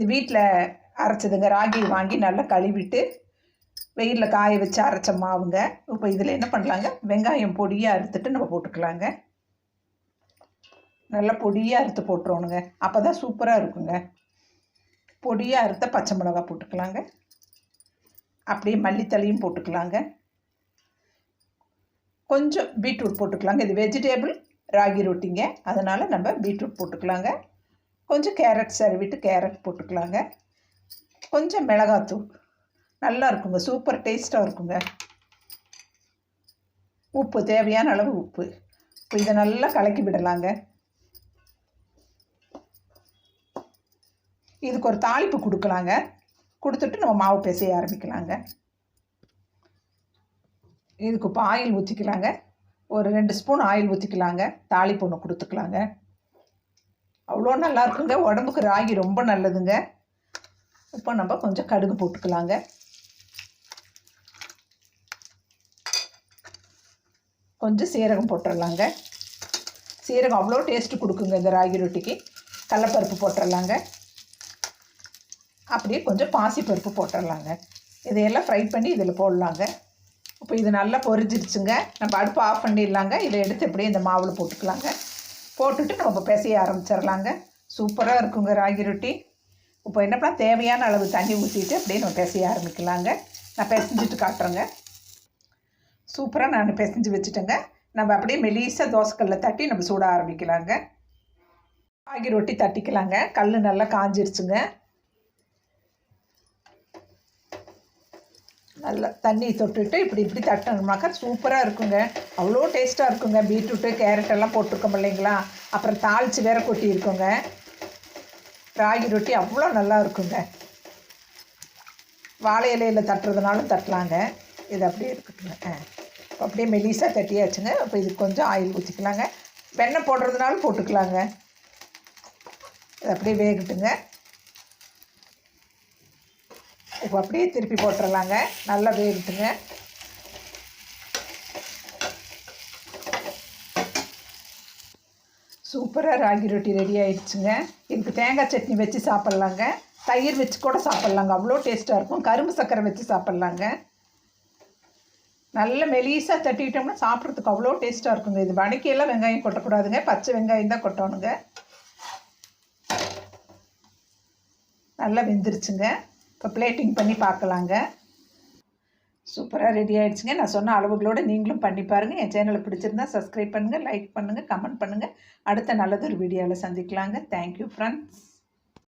இது வீட்டில் அரைச்சதுங்க. ராகி வாங்கி நல்லா கழுவிட்டு வெயிலில் காய வச்சு அரைச்ச மாவுங்க. இப்போ இதில் என்ன பண்ணலாங்க, வெங்காயம் பொடியாக அறுத்துட்டு நம்ம போட்டுக்கலாங்க. நல்லா பொடியாக அறுத்து போட்டுருவோனுங்க, அப்போ தான் சூப்பராக இருக்குங்க. பொடியாக அறுத்த பச்சை மிளகா போட்டுக்கலாங்க. அப்படியே மல்லித்தலையும் போட்டுக்கலாங்க. கொஞ்சம் பீட்ரூட் போட்டுக்கலாங்க. இது வெஜிடேபிள் ராகி ரொட்டிங்க, அதனால் நம்ம பீட்ரூட் போட்டுக்கலாங்க. கொஞ்சம் கேரட் சருவிட்டு கேரட் போட்டுக்கலாங்க. கொஞ்சம் மிளகாத்தூள், நல்லா இருக்குங்க, சூப்பர் டேஸ்ட்டாக இருக்குங்க. உப்பு, தேவையான அளவு உப்பு. இப்போ இதை நல்லா கலக்கி விடலாங்க. இதுக்கு ஒரு தாளிப்பு கொடுக்கலாங்க. கொடுத்துட்டு நம்ம மாவு பிசைய ஆரம்பிக்கலாங்க. இதுக்கு இப்போ ஆயில் ஊற்றிக்கலாங்க. ஒரு 2 ஸ்பூன் ஆயில் ஊற்றிக்கலாங்க. தாளிப்பு ஒன்று கொடுத்துக்கலாங்க. அவ்வளோ நல்லா இருக்குங்க, உடம்புக்கு ராகி ரொம்ப நல்லதுங்க. இப்போ நம்ம கொஞ்சம் கடுகு போட்டுக்கலாங்க. கொஞ்சம் சீரகம் போட்டுடலாங்க. சீரகம் அவ்வளோ டேஸ்ட்டு கொடுக்குங்க இந்த ராகி ரொட்டிக்கு. கடலைப்பருப்பு போட்டுடலாங்க. அப்படியே கொஞ்சம் பாசிப்பருப்பு போட்டுடலாங்க. இதையெல்லாம் ஃப்ரை பண்ணி இதில் போடலாங்க. இப்போ இது நல்லா பொரிஞ்சிருச்சுங்க. நம்ம அடுப்பு ஆஃப் பண்ணிடலாங்க. இதை எடுத்து அப்படியே இந்த மாவில் போட்டுக்கலாங்க. போட்டுட்டு நம்ம இப்போ பிசைய ஆரம்பிச்சிடலாங்க. சூப்பராக இருக்குங்க ராகி ரொட்டி. இப்போ என்ன பண்ணால் தேவையான அளவு தண்ணி ஊற்றிட்டு அப்படியே நம்ம பிசைய ஆரம்பிக்கலாங்க. நான் பிசைஞ்சிட்டு காட்டுறேங்க. சூப்பராக நான் பிசைஞ்சு வச்சுட்டேங்க. நம்ம அப்படியே மெலிசாக தோசைக்கல்லில் தட்டி நம்ம சூட ஆரம்பிக்கலாங்க. ராகி ரொட்டி தட்டிக்கலாங்க. கல் நல்லா காஞ்சிருச்சுங்க. நல்லா தண்ணி தொட்டுட்டு இப்படி தட்டணும்னாக்கா சூப்பராக இருக்குங்க. அவ்வளோ டேஸ்ட்டாக இருக்குங்க. பீட்ரூட்டு கேரட் எல்லாம் போட்டிருக்கோம் இல்லைங்களா, அப்புறம் தாளித்து வேற கொட்டி இருக்குங்க. ராகி ரொட்டி அவ்வளோ நல்லா இருக்குங்க. வாழை இலையில் தட்டுறதுனாலும் தட்டலாங்க. இது அப்படியே இருக்குதுங்க. இப்போ அப்படியே மெலிசாக தட்டியாச்சுங்க. இப்போ இதுக்கு கொஞ்சம் ஆயில் ஊற்றிக்கலாங்க. வெண்ணெய் போடுறதுனாலும் போட்டுக்கலாங்க. இது அப்படியே வேகட்டுங்க. இப்போ அப்படியே திருப்பி போட்டுடலாங்க. நல்லா வேகட்டுங்க. சூப்பராக ராகி ரொட்டி ரெடி ஆகிடுச்சுங்க. இதுக்கு தேங்காய் சட்னி வச்சு சாப்பிட்லாங்க. தயிர் வச்சு கூட சாப்பிட்லாங்க, அவ்வளோ டேஸ்ட்டாக இருக்கும். கரும்பு சர்க்கரை வச்சு சாப்பிட்லாங்க. நல்ல மெலிசாக தட்டிக்கிட்டோம்னா சாப்பிட்றதுக்கு அவ்வளோ டேஸ்ட்டாக இருக்குங்க. இது வணக்கியெல்லாம் வெங்காயம் கொட்டக்கூடாதுங்க, பச்சை வெங்காயம் தான் கொட்டணுங்க. நல்லா வெந்துருச்சுங்க. இப்போ பிளேட்டிங் பண்ணி பார்க்கலாங்க. சூப்பராக ரெடி ஆகிடுச்சுங்க. நான் சொன்ன அளவுகளோடு நீங்களும் பண்ணி பாருங்கள். என் சேனலை பிடிச்சிருந்தா சப்ஸ்கிரைப் பண்ணுங்கள், லைக் பண்ணுங்கள், கமெண்ட் பண்ணுங்கள். அடுத்த நல்லதொரு வீடியோவில் சந்திக்கலாங்க. Thank you friends.